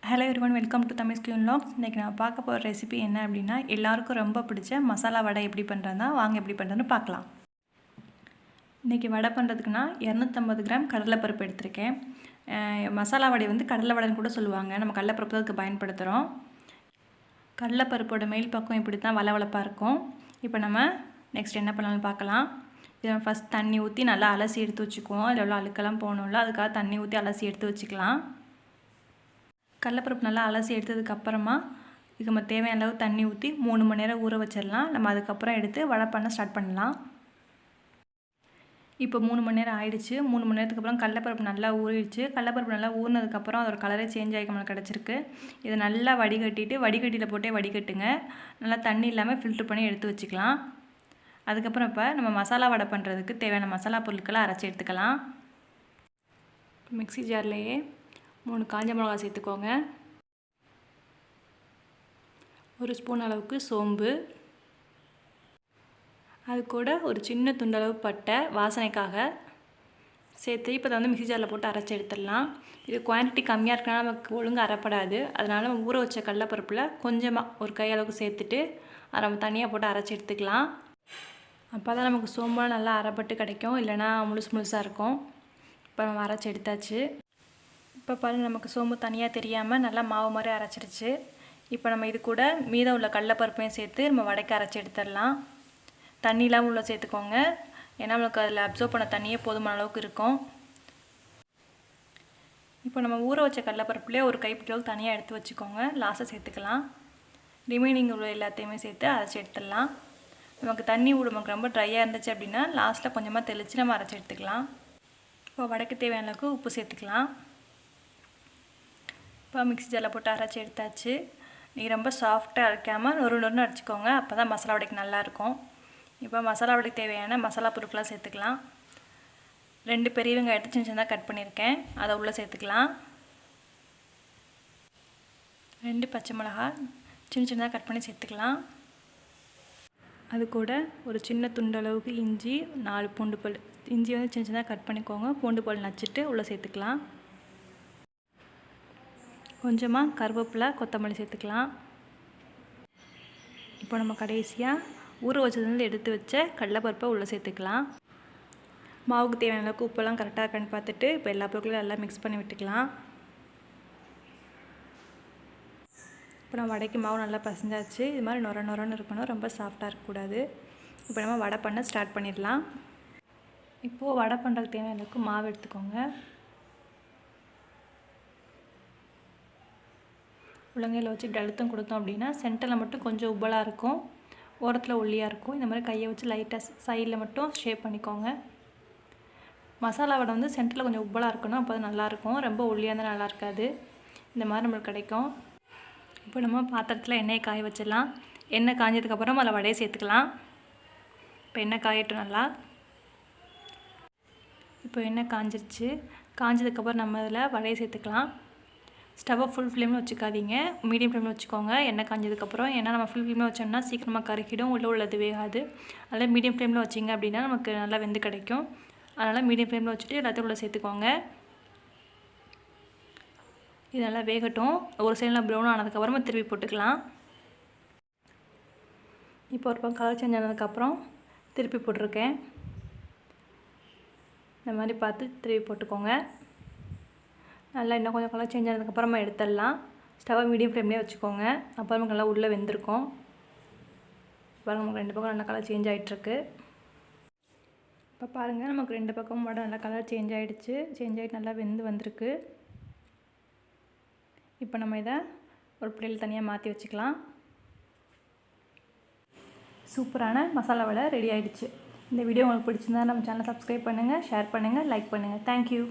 Hello everyone, welcome to Dhami scookingandvlogs. இன்றைக்கி நான் பார்க்க போகிற ரெசிபி என்ன அப்படின்னா, எல்லாருக்கும் ரொம்ப பிடிச்ச மசாலா வடை எப்படி பண்ணுறதுனா வாங்க எப்படி பண்ணுறதுன்னு பார்க்கலாம். இன்றைக்கி வடை பண்ணுறதுக்குன்னா 250 கிராம் கடலைப்பருப்பு எடுத்திருக்கேன். மசாலா வடை வந்து கடலை வடைன்னு கூட சொல்லுவாங்க. நம்ம கடலைப்பருப்பு அதுக்கு பயன்படுத்துகிறோம். கடலைப்பருப்போட மேல் பக்கம் இப்படி தான் வளவளப்பாக இருக்கும். இப்போ நம்ம நெக்ஸ்ட் என்ன பண்ணலாம்னு பார்க்கலாம். இதை ஃபஸ்ட் தண்ணி ஊற்றி நல்லா அலசி எடுத்து வச்சுக்குவோம். அதில் உள்ள அழுக்கெல்லாம் போகணும்ல, அதுக்காக தண்ணி ஊற்றி அலசி எடுத்து வச்சுக்கலாம். கடலைப்பருப்பு நல்லா அலசி எடுத்ததுக்கப்புறமா இதுக்கு நம்ம தேவையான அளவு தண்ணி ஊற்றி 3 மணி நேரம் ஊற வச்சிடலாம். நம்ம அதுக்கப்புறம் எடுத்து வடை பண்ண ஸ்டார்ட் பண்ணலாம். இப்போ 3 மணி நேரம் ஆயிடுச்சு. 3 மணி நேரத்துக்கு அப்புறம் கடலைப்பருப்பு நல்லா ஊறிடுச்சு. கடலைப்பருப்பு நல்லா ஊறினதுக்கப்புறம் அதோட கலரே சேஞ்ச் ஆகி நம்மளுக்கு கிடச்சிருக்கு. இதை நல்லா வடிகட்டிட்டு வடிகட்டியில் போட்டே வடிகட்டுங்க. நல்லா தண்ணி இல்லாமல் ஃபில்ட்ரு பண்ணி எடுத்து வச்சுக்கலாம். அதுக்கப்புறம் இப்போ நம்ம மசாலா வடை பண்ணுறதுக்கு தேவையான மசாலா பொருட்களை அரைச்சி எடுத்துக்கலாம். மிக்ஸி ஜார்லேயே 3 காஞ்ச மிளகாய் சேர்த்துக்கோங்க. 1 ஸ்பூன் அளவுக்கு சோம்பு, அது கூட ஒரு சின்ன துண்டளவு பட்டை வாசனைக்காக சேர்த்து இப்போ வந்து மிக்ஸி ஜாரில் போட்டு அரைச்சி எடுத்துடலாம். இது குவான்டிட்டி கம்மியாக இருக்கனால நமக்கு ஒழுங்காக அரைப்படாது. அதனால் நம்ம ஊற வச்ச கடலைப்பருப்பில் கொஞ்சமாக ஒரு கை அளவுக்கு சேர்த்துட்டு அதை நம்ம தனியாக போட்டு அரைச்சி எடுத்துக்கலாம். அப்போ தான் நமக்கு சோம்பெலாம் நல்லா அரைப்பட்டு கிடைக்கும், இல்லைனா முழுசாக இருக்கும். இப்போ நம்ம அரைச்சி எடுத்தாச்சு. இப்போ பாருங்கள், நமக்கு சோம்பு தனியாக தெரியாமல் நல்லா மாவு மாதிரி அரைச்சிருச்சு. இப்போ நம்ம இது கூட மீதம் உள்ள கடலைப்பருப்பையும் சேர்த்து நம்ம வடைக்கு அரைச்சி எடுத்துடலாம். தண்ணியெலாம் உள்ள சேர்த்துக்கோங்க, ஏன்னா நம்மளுக்கு அதில் அப்சர்வ் பண்ண தண்ணியே போதுமான அளவுக்கு இருக்கும். இப்போ நம்ம ஊற வச்ச கடலைப்பருப்புலேயே ஒரு கைப்பிடி அளவுக்கு தனியாக எடுத்து வச்சுக்கோங்க. லாஸ்ட்டாக சேர்த்துக்கலாம். ரிமைனிங் உள்ள எல்லாத்தையுமே சேர்த்து அரைச்சி எடுத்துடலாம். நமக்கு தண்ணி நமக்கு ரொம்ப ட்ரையாக இருந்துச்சு அப்படின்னா லாஸ்ட்டில் கொஞ்சமாக தெளித்து நம்ம அரைச்சி எடுத்துக்கலாம். இப்போ வடைக்கு தேவையான அளவுக்கு உப்பு சேர்த்துக்கலாம். இப்போ மிக்ஸி ஜாரில் போட்டு அரைச்சி எடுத்தாச்சு. நீங்கள் ரொம்ப சாஃப்டாக அரைக்காமல் நொறு அரைச்சிக்கோங்க, அப்போ தான் மசாலா வடைக்கு நல்லாயிருக்கும். இப்போ மசாலா வடைக்கு தேவையான மசாலா பொருட்களாக சேர்த்துக்கலாம். 2 பெரிய வெங்காயம் எடுத்து சின்னதாக கட் பண்ணியிருக்கேன், அதை உள்ளே சேர்த்துக்கலாம். 2 பச்சை மிளகாய் சின்னதாக கட் பண்ணி சேர்த்துக்கலாம். அது கூட ஒரு சின்ன துண்டளவுக்கு இஞ்சி, 4 பூண்டு பல். இஞ்சி வந்து சின்னதாக கட் பண்ணிக்கோங்க, பூண்டு பல் நச்சுட்டு உள்ளே சேர்த்துக்கலாம். கொஞ்சமாக கருவேப்பிலை, கொத்தமல்லி சேர்த்துக்கலாம். இப்போ நம்ம கடைசியாக ஊற வச்சதுலேருந்து எடுத்து வச்ச கடலைப்பருப்பை உள்ளே சேர்த்துக்கலாம். மாவுக்கு தேவையான அளவுக்கு உப்பெல்லாம் கரெக்டாக இருக்கான்னு பார்த்துட்டு இப்போ எல்லா பொருட்களையும் நல்லா மிக்ஸ் பண்ணி விட்டுக்கலாம். இப்போ நம்ம வடைக்கு மாவு நல்லா பசஞ்சாச்சு. இது மாதிரி நொரன்னு இருக்கணும், ரொம்ப சாஃப்டாக இருக்கக்கூடாது. இப்போ நம்ம வடை பண்ண ஸ்டார்ட் பண்ணிடலாம். இப்போது வடை பண்ணுறதுக்கு தேவையான அளவுக்கு மாவு எடுத்துக்கோங்க. உள்ளங்கையில் வச்சு இப்படி அழுத்தம் கொடுத்தோம் அப்படின்னா சென்டரில் மட்டும் கொஞ்சம் உப்பலாக இருக்கும், ஓரத்தில் ஒல்லியாக இருக்கும். இந்த மாதிரி கையை வச்சு லைட்டாக சைடில் மட்டும் ஷேப் பண்ணிக்கோங்க. மசாலா வடை வந்து சென்டரில் கொஞ்சம் உப்பலாக இருக்கணும், அப்போ அது நல்லாயிருக்கும். ரொம்ப ஒல்லியாக இருந்தால் நல்லா இருக்காது. இந்த மாதிரி நம்மளுக்கு கிடைக்கும். இப்போ நம்ம பாத்திரத்தில் எண்ணெயை காய வச்சிடலாம். எண்ணெய் காஞ்சதுக்கப்புறம் அதில் வடையை சேர்த்துக்கலாம். இப்போ எண்ணெய் காயட்டும் நல்லா. இப்போ எண்ணெய் காஞ்சிருச்சு. காஞ்சதுக்கப்புறம் நம்ம அதில் வடையை சேர்த்துக்கலாம். ஸ்டவ்வை ஃபுல் ஃப்ளேமில் வச்சுக்காதீங்க, மீடியம் ஃப்ளேமில் வச்சுக்கோங்க எண்ணெய் காஞ்சதுக்கப்புறம். ஏன்னா நம்ம ஃபுல் ஃப்ளேமில் வச்சோம்னா சீக்கிரமாக கருக்கிடும், உள்ளது வேகாது. அதனால் மீடியம் ஃப்ளேமில் வச்சிங்க அப்படின்னா நமக்கு நல்லா வெந்து கிடைக்கும். அதனால் மீடியம் ஃப்ளேமில் வச்சுட்டு எல்லாத்தையும் உள்ளே சேர்த்துக்கோங்க. இது நல்லா வேகட்டும். ஒரு சைடில் ப்ரௌன் ஆனதுக்கப்புறமா திருப்பி போட்டுக்கலாம். இப்போ ஒரு பக்கம் கலர் சேஞ்ச் ஆனதுக்கப்புறம் திருப்பி போட்டிருக்கேன். இந்த மாதிரி பார்த்து திருப்பி போட்டுக்கோங்க. நல்லா இன்னும் கொஞ்சம் கலர் சேஞ்ச் ஆனதுக்கப்புறமா எடுத்துடலாம். ஸ்டவ்வை மீடியம் ஃப்ளேம்லேயே வச்சுக்கோங்க, அப்போ நமக்கு நல்லா உள்ளே வெந்திருக்கும். பாருங்கள், நமக்கு 2 பக்கம் நல்லா கலர் சேஞ்ச் ஆகிட்டுருக்கு. இப்போ பாருங்கள், நமக்கு 2 பக்கமும் வடை நல்லா கலர் சேஞ்ச் ஆகிட்டு நல்லா வெந்து வந்திருக்கு. இப்போ நம்ம இதை ஒரு பிளேட்டில் தனியாக மாற்றி வச்சுக்கலாம். சூப்பரான மசாலா வடை ரெடி ஆகிடுச்சு. இந்த வீடியோ உங்களுக்கு பிடிச்சிருந்தா நம்ம சேனலை சப்ஸ்கிரைப் பண்ணுங்கள், ஷேர் பண்ணுங்கள், லைக் பண்ணுங்கள். தேங்க்யூ.